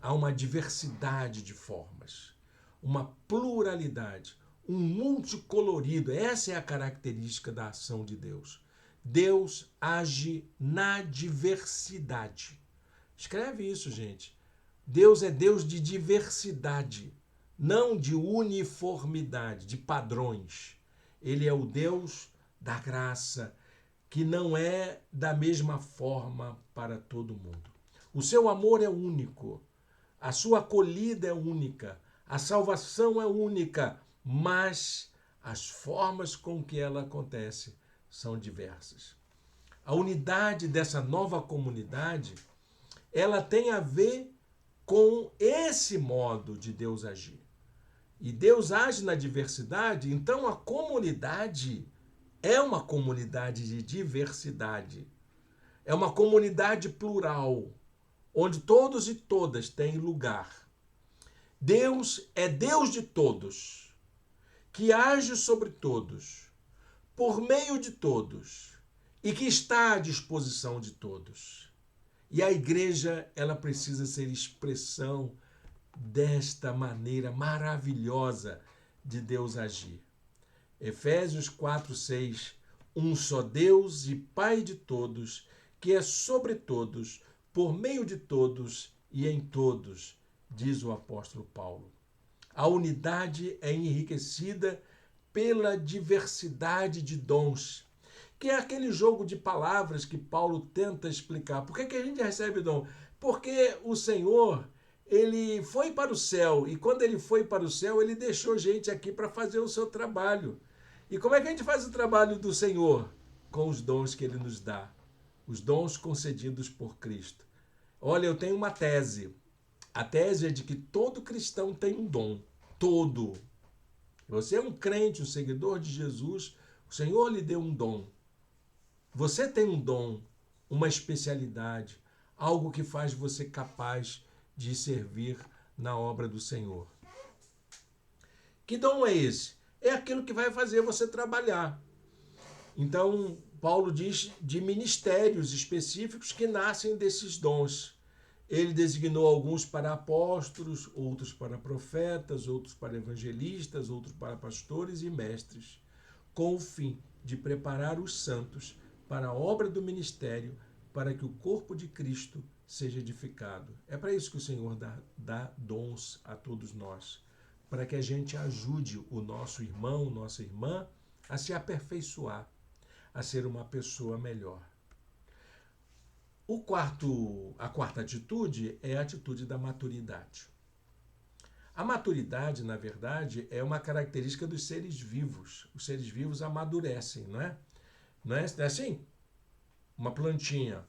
Há uma diversidade de formas, uma pluralidade, um multicolorido. Essa é a característica da ação de Deus. Deus age na diversidade. Escreve isso, gente. Deus é Deus de diversidade, não de uniformidade, de padrões. Ele é o Deus da graça, que não é da mesma forma para todo mundo. O seu amor é único, a sua acolhida é única, a salvação é única, mas as formas com que ela acontece são diversas. A unidade dessa nova comunidade, ela tem a ver com esse modo de Deus agir. E Deus age na diversidade, então a comunidade é uma comunidade de diversidade. É uma comunidade plural, onde todos e todas têm lugar. Deus é Deus de todos, que age sobre todos, por meio de todos, e que está à disposição de todos. E a igreja, ela precisa ser expressão desta maneira maravilhosa de Deus agir. Efésios 4:6, um só Deus e Pai de todos, que é sobre todos, por meio de todos e em todos, diz o apóstolo Paulo. A unidade é enriquecida pela diversidade de dons, que é aquele jogo de palavras que Paulo tenta explicar. Por que a gente recebe dom? Porque o Senhor, ele foi para o céu, e quando ele foi para o céu, ele deixou gente aqui para fazer o seu trabalho. E como é que a gente faz o trabalho do Senhor? Com os dons que ele nos dá, os dons concedidos por Cristo. Olha, eu tenho uma tese. A tese é de que todo cristão tem um dom. Todo. Você é um crente, um seguidor de Jesus, o Senhor lhe deu um dom. Você tem um dom, uma especialidade, algo que faz você capaz de servir na obra do Senhor. Que dom é esse? É aquilo que vai fazer você trabalhar. Então, Paulo diz de ministérios específicos que nascem desses dons. Ele designou alguns para apóstolos, outros para profetas, outros para evangelistas, outros para pastores e mestres, com o fim de preparar os santos para a obra do ministério, para que o corpo de Cristo seja edificado. É para isso que o Senhor dá dons a todos nós, para que a gente ajude o nosso irmão, nossa irmã, a se aperfeiçoar, a ser uma pessoa melhor. A quarta atitude é a atitude da maturidade. A maturidade, na verdade, é uma característica dos seres vivos. Os seres vivos amadurecem, não é? Não é assim? Uma plantinha,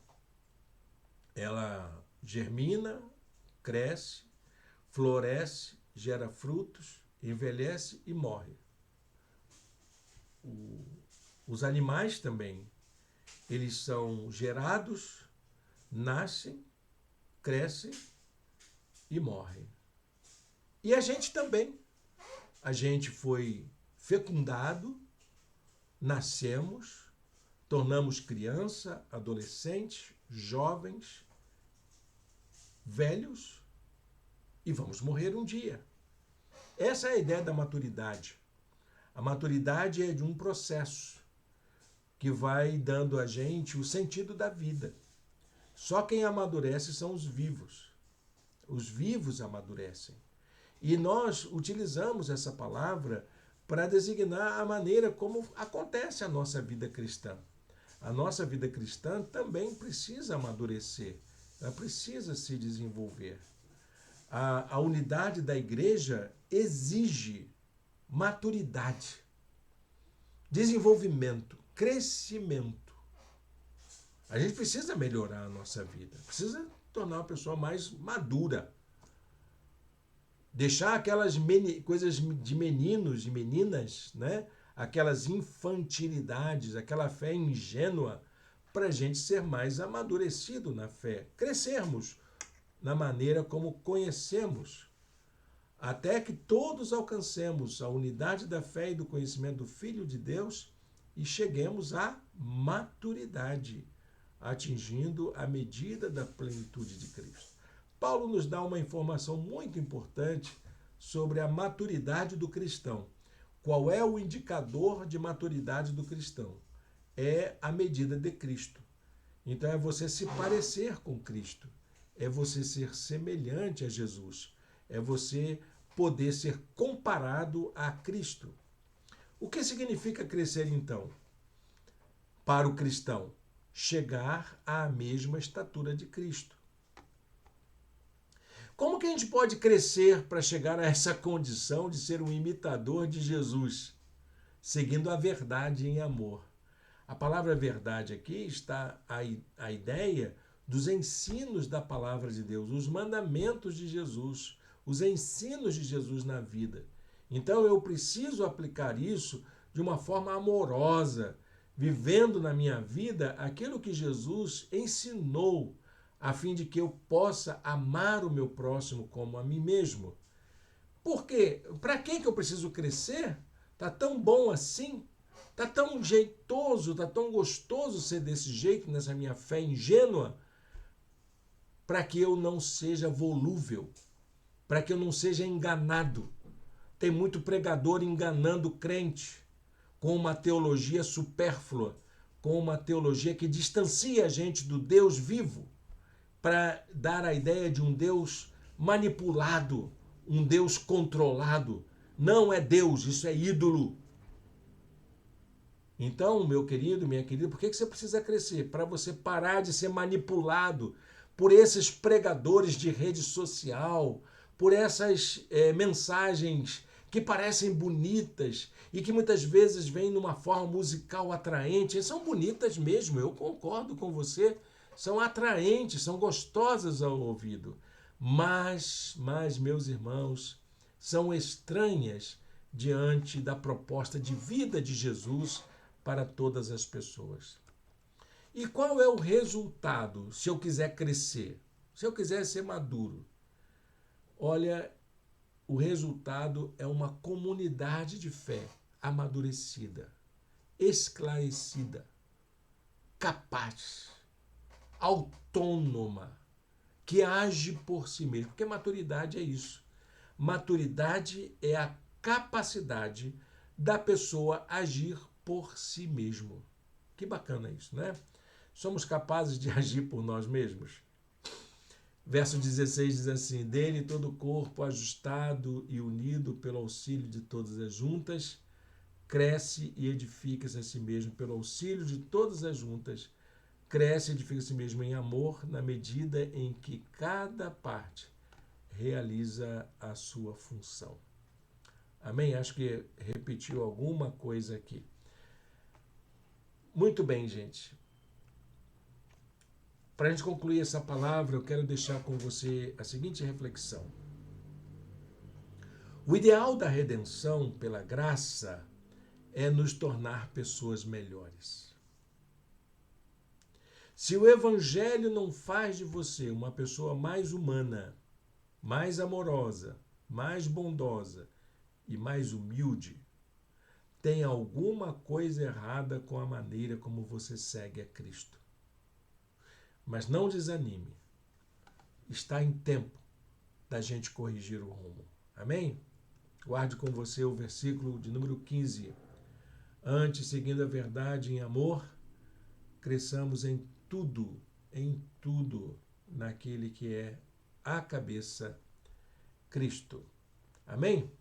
ela germina, cresce, floresce, gera frutos, envelhece e morre. Os animais também, eles são gerados, nascem, crescem e morrem. E a gente também. A gente foi fecundado, nascemos, tornamos criança, adolescentes, jovens, velhos e vamos morrer um dia. Essa é a ideia da maturidade. A maturidade é de um processo que vai dando a gente o sentido da vida. Só quem amadurece são os vivos. Os vivos amadurecem. E nós utilizamos essa palavra para designar a maneira como acontece a nossa vida cristã. A nossa vida cristã também precisa amadurecer, ela precisa se desenvolver. A unidade da igreja exige maturidade, desenvolvimento, crescimento. A gente precisa melhorar a nossa vida, precisa tornar uma pessoa mais madura. Deixar aquelas coisas de meninos e meninas, né? Aquelas infantilidades, aquela fé ingênua, para a gente ser mais amadurecido na fé, crescermos na maneira como conhecemos, até que todos alcancemos a unidade da fé e do conhecimento do Filho de Deus e cheguemos à maturidade, atingindo a medida da plenitude de Cristo. Paulo nos dá uma informação muito importante sobre a maturidade do cristão. Qual é o indicador de maturidade do cristão? É a medida de Cristo. Então é você se parecer com Cristo, é você ser semelhante a Jesus, é você poder ser comparado a Cristo. O que significa crescer então? Para o cristão, chegar à mesma estatura de Cristo. Como que a gente pode crescer para chegar a essa condição de ser um imitador de Jesus, seguindo a verdade em amor? A palavra verdade aqui está a ideia dos ensinos da palavra de Deus, os mandamentos de Jesus, os ensinos de Jesus na vida. Então eu preciso aplicar isso de uma forma amorosa, vivendo na minha vida aquilo que Jesus ensinou, a fim de que eu possa amar o meu próximo como a mim mesmo. Por quê? Para que eu preciso crescer? Tá tão bom assim? Tá tão jeitoso, tá tão gostoso ser desse jeito, nessa minha fé ingênua? Para que eu não seja volúvel, para que eu não seja enganado. Tem muito pregador enganando o crente com uma teologia supérflua, com uma teologia que distancia a gente do Deus vivo, para dar a ideia de um Deus manipulado, um Deus controlado. Não é Deus, isso é ídolo. Então, meu querido, minha querida, por que você precisa crescer? Para você parar de ser manipulado por esses pregadores de rede social, por essas mensagens que parecem bonitas e que muitas vezes vêm numa forma musical atraente. E são bonitas mesmo, eu concordo com você. São atraentes, são gostosas ao ouvido. Mas, meus irmãos, são estranhas diante da proposta de vida de Jesus para todas as pessoas. E qual é o resultado se eu quiser crescer? Se eu quiser ser maduro? Olha, o resultado é uma comunidade de fé amadurecida, esclarecida. capaz, autônoma, que age por si mesmo. Porque maturidade é isso. Maturidade é a capacidade da pessoa agir por si mesmo. Que bacana isso, né? Somos capazes de agir por nós mesmos. Verso 16 diz assim: dele todo o corpo ajustado e unido pelo auxílio de todas as juntas, cresce e edifica-se a si mesmo pelo auxílio de todas as juntas, cresce e edifica a si mesmo em amor, na medida em que cada parte realiza a sua função. Amém? Acho que repetiu alguma coisa aqui. Muito bem, gente. Para a gente concluir essa palavra, eu quero deixar com você a seguinte reflexão. O ideal da redenção pela graça é nos tornar pessoas melhores. Se o Evangelho não faz de você uma pessoa mais humana, mais amorosa, mais bondosa e mais humilde, tem alguma coisa errada com a maneira como você segue a Cristo. Mas não desanime. Está em tempo da gente corrigir o rumo. Amém? Guarde com você o versículo de número 15. Antes, seguindo a verdade em amor, cresçamos em tudo, naquele que é a cabeça, Cristo. Amém?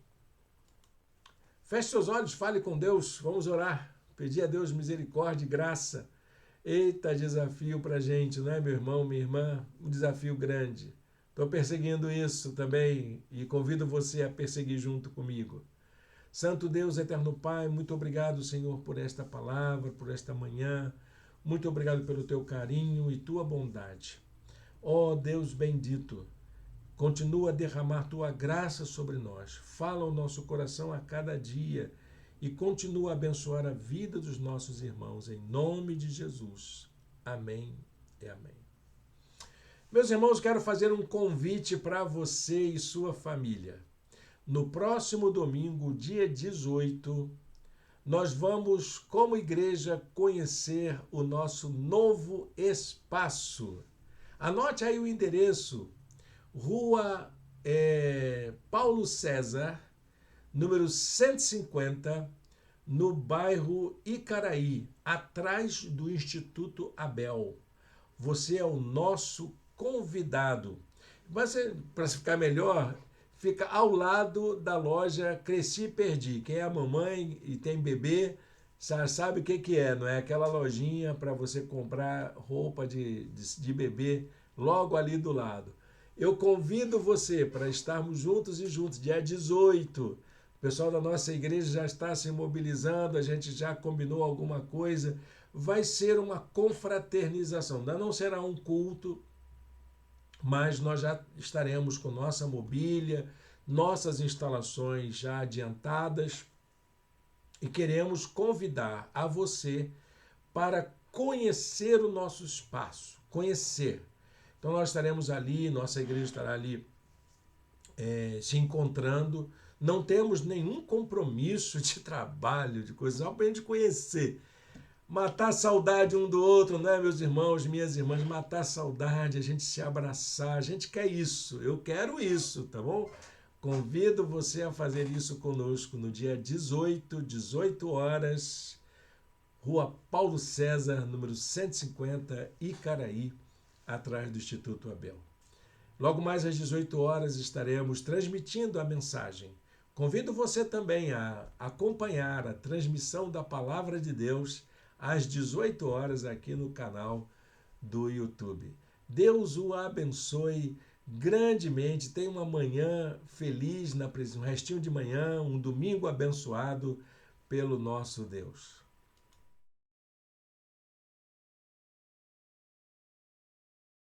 Feche seus olhos, fale com Deus, vamos orar, pedir a Deus misericórdia e graça. Eita, desafio para a gente, não é, meu irmão, minha irmã? Um desafio grande. Estou perseguindo isso também e convido você a perseguir junto comigo. Santo Deus, eterno Pai, muito obrigado, Senhor, por esta palavra, por esta manhã. Muito obrigado pelo teu carinho e tua bondade. Ó Deus bendito, continua a derramar tua graça sobre nós. Fala ao nosso coração a cada dia e continua a abençoar a vida dos nossos irmãos, em nome de Jesus. Amém e amém. Meus irmãos, quero fazer um convite para você e sua família. No próximo domingo, dia 18, nós vamos, como igreja, conhecer o nosso novo espaço. Anote aí o endereço, Rua Paulo César, número 150, no bairro Icaraí, atrás do Instituto Abel. Você é o nosso convidado. Mas, para ficar melhor, fica ao lado da loja Cresci e Perdi. Quem é a mamãe e tem bebê, sabe o que é, não é? Aquela lojinha para você comprar roupa de bebê logo ali do lado. Eu convido você para estarmos juntos e juntos, dia 18. O pessoal da nossa igreja já está se mobilizando, a gente já combinou alguma coisa. Vai ser uma confraternização. Ainda não será um culto, mas nós já estaremos com nossa mobília, nossas instalações já adiantadas e queremos convidar a você para conhecer o nosso espaço, conhecer. Então nós estaremos ali, nossa igreja estará ali se encontrando. Não temos nenhum compromisso de trabalho, de coisa, só para a gente conhecer. Matar a saudade um do outro, né, meus irmãos, minhas irmãs? Matar a saudade, a gente se abraçar, a gente quer isso, eu quero isso, tá bom? Convido você a fazer isso conosco no dia 18 horas, Rua Paulo César, número 150, Icaraí, atrás do Instituto Abel. Logo mais às 18 horas estaremos transmitindo a mensagem. Convido você também a acompanhar a transmissão da Palavra de Deus às 18 horas aqui no canal do YouTube. Deus o abençoe grandemente. Tenha uma manhã feliz, um restinho de manhã, um domingo abençoado pelo nosso Deus.